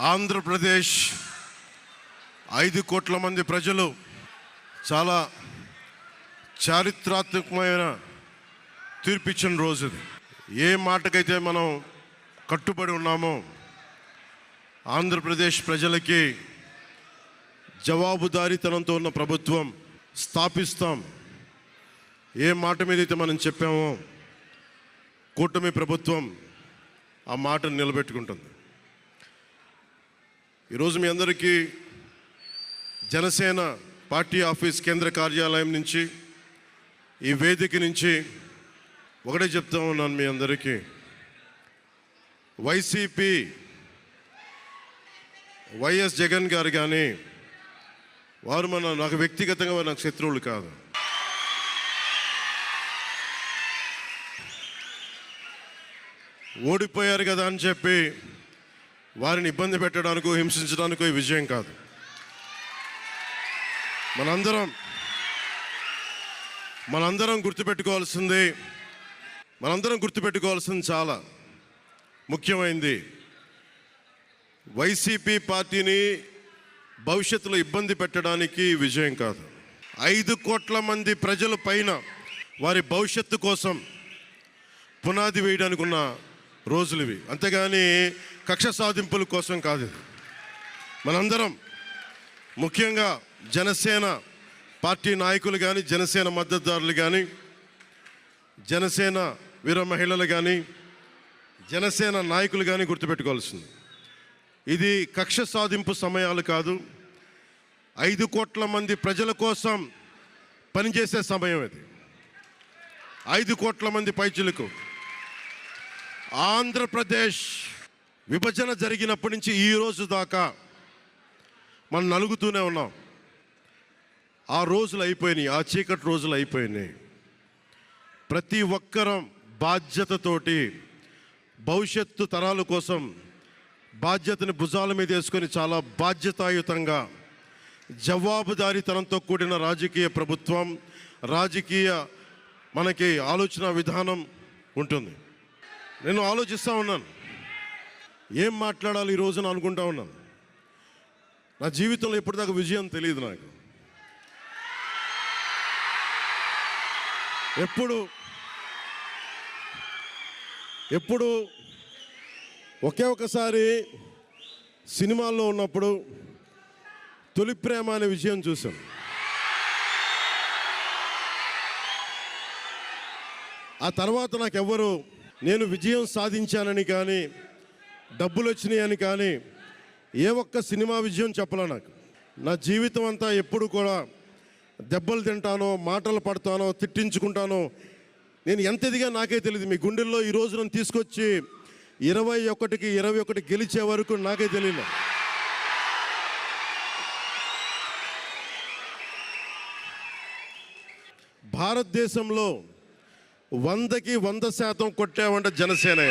ఆంధ్రప్రదేశ్ 5 కోట్ల మంది ప్రజలు చాలా చారిత్రాత్మకమైన తీర్పిచ్చిన రోజు ఇది. ఏ మాటకైతే మనం కట్టుబడి ఉన్నామో ఆంధ్రప్రదేశ్ ప్రజలకి జవాబుదారీతనంతో ఉన్న ప్రభుత్వం స్థాపిస్తాం. ఏ మాట మీద అయితే మనం చెప్పామో కూటమి ప్రభుత్వం ఆ మాటను నిలబెట్టుకుంటుంది. ఈరోజు మీ అందరికీ జనసేన పార్టీ ఆఫీస్ కేంద్ర కార్యాలయం నుంచి ఈ వేదిక నుంచి ఒకటే చెప్తా ఉన్నాను మీ అందరికీ, వైసీపీ వైఎస్ జగన్ గారు కానీ వారు నాకు వ్యక్తిగతంగా నాకు శత్రువులు కాదు. ఓడిపోయారు కదా అని చెప్పి వారిని ఇబ్బంది పెట్టడానికో హింసించడానికో ఈ విజయం కాదు. మనందరం గుర్తుపెట్టుకోవాల్సింది చాలా ముఖ్యమైనది. వైసీపీ పార్టీని భవిష్యత్తులో ఇబ్బంది పెట్టడానికి విజయం కాదు. 5 కోట్ల మంది ప్రజల పైన వారి భవిష్యత్తు కోసం పునాది వేయడానికి ఉన్న రోజులు ఇవి, అంతేగాని కక్ష సాధింపుల కోసం కాదు. మనందరం ముఖ్యంగా జనసేన పార్టీ నాయకులు కానీ, జనసేన మద్దతుదారులు కానీ, జనసేన వీర మహిళలు కానీ, జనసేన నాయకులు కానీ గుర్తుపెట్టుకోవాల్సింది, ఇది కక్ష సాధింపు సమయాలు కాదు. 5 కోట్ల మంది ప్రజల కోసం పనిచేసే సమయం ఇది. 5 కోట్ల మంది పైచులకు ఆంధ్రప్రదేశ్ విభజన జరిగినప్పటి నుంచి ఈ రోజు దాకా మనం నలుగుతూనే ఉన్నాం. ఆ రోజులు అయిపోయినాయి, ఆ చీకటి రోజులు అయిపోయినాయి. ప్రతి ఒక్కరం బాధ్యతతోటి భవిష్యత్తు తరాల కోసం బాధ్యతని భుజాల మీద వేసుకొని చాలా బాధ్యతాయుతంగా జవాబుదారీతనంతో కూడిన రాజకీయ ప్రభుత్వం, రాజకీయ మనకి ఆలోచన విధానం ఉంటుంది. నేను ఆలోచిస్తూ ఉన్నాను, ఏం మాట్లాడాలి ఈ రోజున అనుకుంటా ఉన్నాను. నా జీవితంలో ఎప్పటిదాకా విజయం తెలియదు నాకు. ఎప్పుడు ఒకే ఒకసారి సినిమాల్లో ఉన్నప్పుడు తొలి ప్రేమ అనే విజయం చూశాను. ఆ తర్వాత నాకెవ్వరు నేను విజయం సాధించానని కానీ, డబ్బులు వచ్చినాయని కానీ ఏ ఒక్క సినిమా విజయం చెప్పలే నాకు. నా జీవితం అంతా ఎప్పుడు కూడా దెబ్బలు తింటానో, మాటలు పడతానో, తిట్టించుకుంటానో, నేను ఎంత ఎదిగా నాకే తెలియదు. మీ గుండెల్లో ఈ రోజు నన్ను తీసుకొచ్చి 21కి 21 గెలిచే వరకు నాకే తెలియదు. భారతదేశంలో 100కి 100% కొట్టామంటే జనసేన.